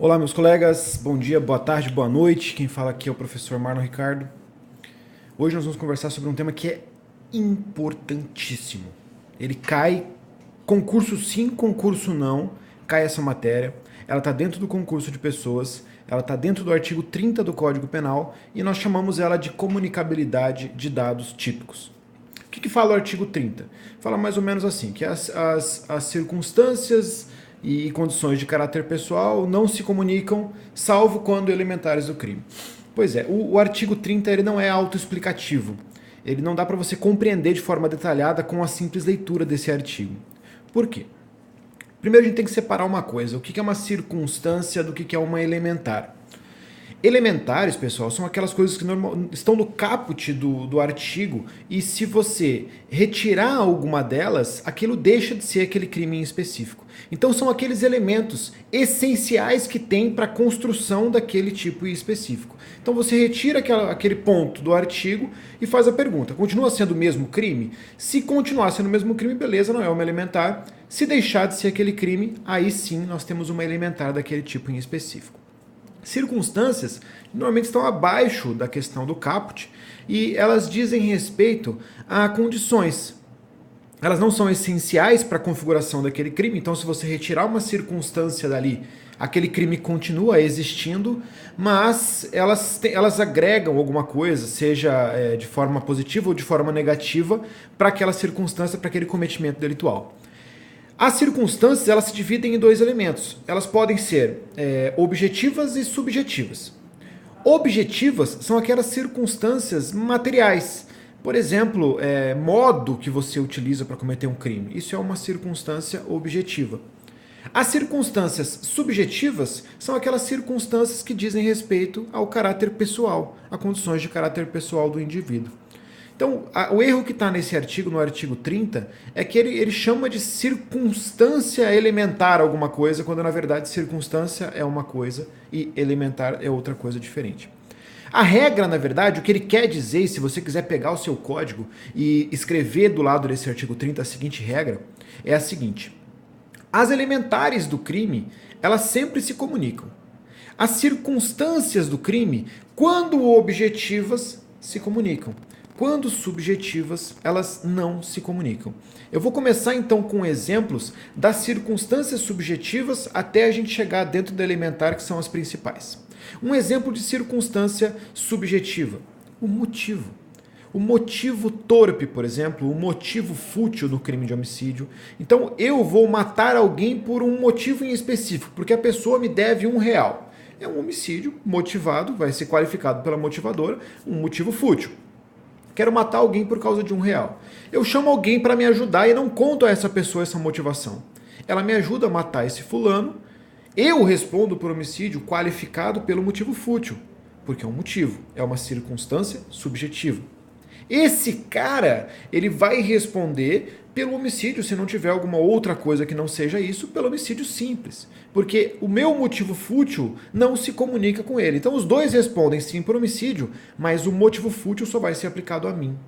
Olá, meus colegas, bom dia, boa tarde, boa noite. Quem fala aqui é o professor Marlon Ricardo. Hoje nós vamos conversar sobre um tema que é importantíssimo. Ele cai, concurso sim, concurso não, cai essa matéria. Ela está dentro do concurso de pessoas, ela está dentro do artigo 30 do Código Penal e nós chamamos ela de comunicabilidade de dados típicos. O que fala o artigo 30? Fala mais ou menos assim, que as circunstâncias e condições de caráter pessoal não se comunicam, salvo quando elementares do crime. Pois é, o artigo 30 ele não é autoexplicativo. Ele não dá para você compreender de forma detalhada com a simples leitura desse artigo. Por quê? Primeiro a gente tem que separar uma coisa, o que é uma circunstância do que é uma elementar. Elementares, pessoal, são aquelas coisas que estão no caput do artigo e se você retirar alguma delas, aquilo deixa de ser aquele crime em específico. Então são aqueles elementos essenciais que tem para a construção daquele tipo em específico. Então você retira aquele ponto do artigo e faz a pergunta, continua sendo o mesmo crime? Se continuar sendo o mesmo crime, beleza, não é uma elementar. Se deixar de ser aquele crime, aí sim nós temos uma elementar daquele tipo em específico. Circunstâncias normalmente estão abaixo da questão do caput e elas dizem respeito a condições. Elas não são essenciais para a configuração daquele crime, então se você retirar uma circunstância dali, aquele crime continua existindo, mas elas agregam alguma coisa, seja de forma positiva ou de forma negativa, para aquela circunstância, para aquele cometimento delitual. As circunstâncias elas se dividem em dois elementos. Elas podem ser objetivas e subjetivas. Objetivas são aquelas circunstâncias materiais. Por exemplo, modo que você utiliza para cometer um crime. Isso é uma circunstância objetiva. As circunstâncias subjetivas são aquelas circunstâncias que dizem respeito ao caráter pessoal, a condições de caráter pessoal do indivíduo. Então, o erro que está nesse artigo, no artigo 30, é que ele chama de circunstância elementar alguma coisa, quando na verdade circunstância é uma coisa e elementar é outra coisa diferente. A regra, na verdade, o que ele quer dizer, e se você quiser pegar o seu código e escrever do lado desse artigo 30 a seguinte regra, é a seguinte: as elementares do crime, elas sempre se comunicam. As circunstâncias do crime, quando objetivas, se comunicam. Quando subjetivas, elas não se comunicam. Eu vou começar então com exemplos das circunstâncias subjetivas até a gente chegar dentro da elementar, que são as principais. Um exemplo de circunstância subjetiva: o motivo. O motivo torpe, por exemplo, o motivo fútil no crime de homicídio. Então eu vou matar alguém por um motivo em específico, porque a pessoa me deve R$ 1. É um homicídio motivado, vai ser qualificado pela motivadora, um motivo fútil. Quero matar alguém por causa de R$ 1. Eu chamo alguém para me ajudar e não conto a essa pessoa essa motivação. Ela me ajuda a matar esse fulano, eu respondo por homicídio qualificado pelo motivo fútil, porque é um motivo, é uma circunstância subjetiva. Esse cara, ele vai responder pelo homicídio, se não tiver alguma outra coisa que não seja isso, pelo homicídio simples. Porque o meu motivo fútil não se comunica com ele. Então os dois respondem sim por homicídio, mas o motivo fútil só vai ser aplicado a mim.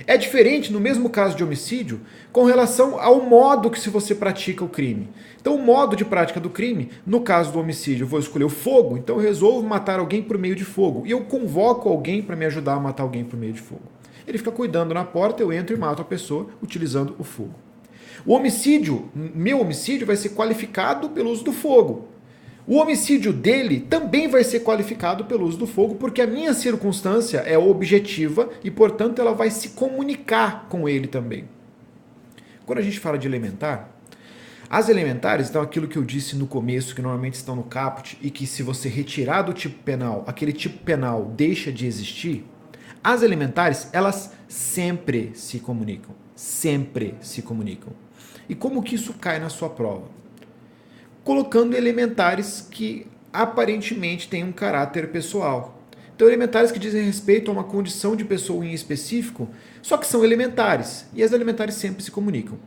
É diferente no mesmo caso de homicídio com relação ao modo que se você pratica o crime. Então o modo de prática do crime, no caso do homicídio, eu vou escolher o fogo, então eu resolvo matar alguém por meio de fogo. E eu convoco alguém para me ajudar a matar alguém por meio de fogo. Ele fica cuidando na porta, eu entro e mato a pessoa utilizando o fogo. O homicídio, meu homicídio, vai ser qualificado pelo uso do fogo. O homicídio dele também vai ser qualificado pelo uso do fogo, porque a minha circunstância é objetiva e, portanto, ela vai se comunicar com ele também. Quando a gente fala de elementar, as elementares, então aquilo que eu disse no começo, que normalmente estão no caput e que se você retirar do tipo penal, aquele tipo penal deixa de existir, as elementares, elas sempre se comunicam. Sempre se comunicam. E como que isso cai na sua prova? Colocando elementares que aparentemente têm um caráter pessoal. Então, elementares que dizem respeito a uma condição de pessoa em específico, só que são elementares, e as elementares sempre se comunicam.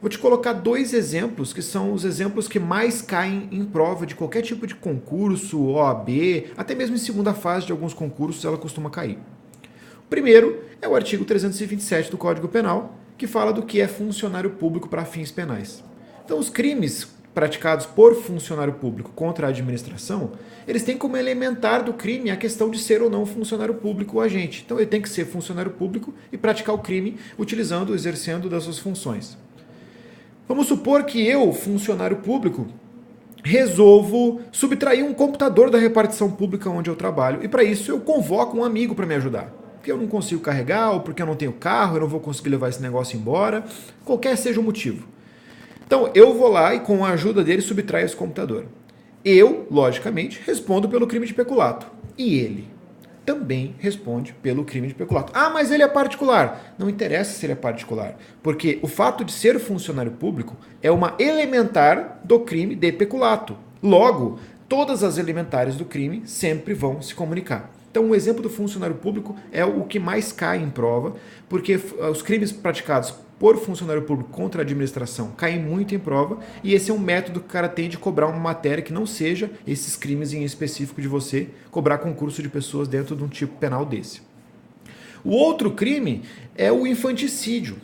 Vou te colocar dois exemplos, que são os exemplos que mais caem em prova de qualquer tipo de concurso, OAB, até mesmo em segunda fase de alguns concursos ela costuma cair. O primeiro é o artigo 327 do Código Penal, que fala do que é funcionário público para fins penais. Então, os crimes praticados por funcionário público contra a administração, eles têm como elementar do crime a questão de ser ou não funcionário público ou agente. Então ele tem que ser funcionário público e praticar o crime utilizando, exercendo das suas funções. Vamos supor que eu, funcionário público, resolvo subtrair um computador da repartição pública onde eu trabalho e para isso eu convoco um amigo para me ajudar. Porque eu não consigo carregar, ou porque eu não tenho carro, eu não vou conseguir levar esse negócio embora, qualquer seja o motivo. Então eu vou lá e com a ajuda dele subtraio esse computador. Eu, logicamente, respondo pelo crime de peculato. E ele também responde pelo crime de peculato. Ah, mas ele é particular. Não interessa se ele é particular, porque o fato de ser funcionário público é uma elementar do crime de peculato. Logo, todas as elementares do crime sempre vão se comunicar. Então, o exemplo do funcionário público é o que mais cai em prova, porque os crimes praticados por funcionário público contra a administração caem muito em prova, e esse é um método que o cara tem de cobrar uma matéria que não seja esses crimes em específico de você cobrar concurso de pessoas dentro de um tipo penal desse. O outro crime é o infanticídio.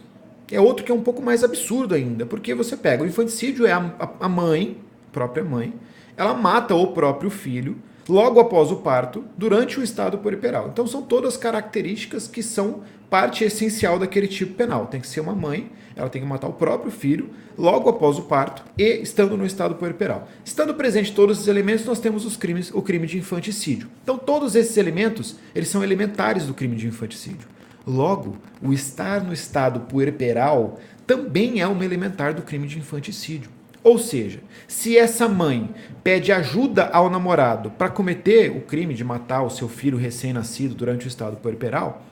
É outro que é um pouco mais absurdo ainda, porque você pega, o infanticídio é a mãe, própria mãe, ela mata o próprio filho logo após o parto, durante o estado puerperal. Então são todas características que são parte essencial daquele tipo penal. Tem que ser uma mãe, ela tem que matar o próprio filho logo após o parto e estando no estado puerperal. Estando presente todos esses elementos, nós temos o crime de infanticídio. Então todos esses elementos, eles são elementares do crime de infanticídio. Logo, o estar no estado puerperal também é uma elementar do crime de infanticídio. Ou seja, se essa mãe pede ajuda ao namorado para cometer o crime de matar o seu filho recém-nascido durante o estado puerperal,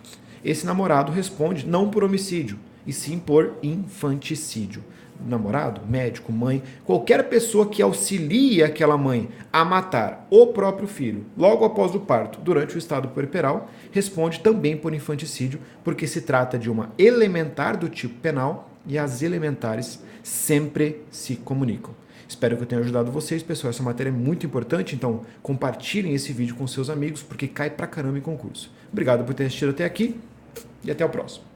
esse namorado responde não por homicídio, e sim por infanticídio. Namorado, médico, mãe, qualquer pessoa que auxilie aquela mãe a matar o próprio filho logo após o parto durante o estado puerperal, responde também por infanticídio, porque se trata de uma elementar do tipo penal e as elementares sempre se comunicam. Espero que eu tenha ajudado vocês, pessoal. Essa matéria é muito importante, então compartilhem esse vídeo com seus amigos, porque cai pra caramba em concurso. Obrigado por ter assistido até aqui e até o próximo.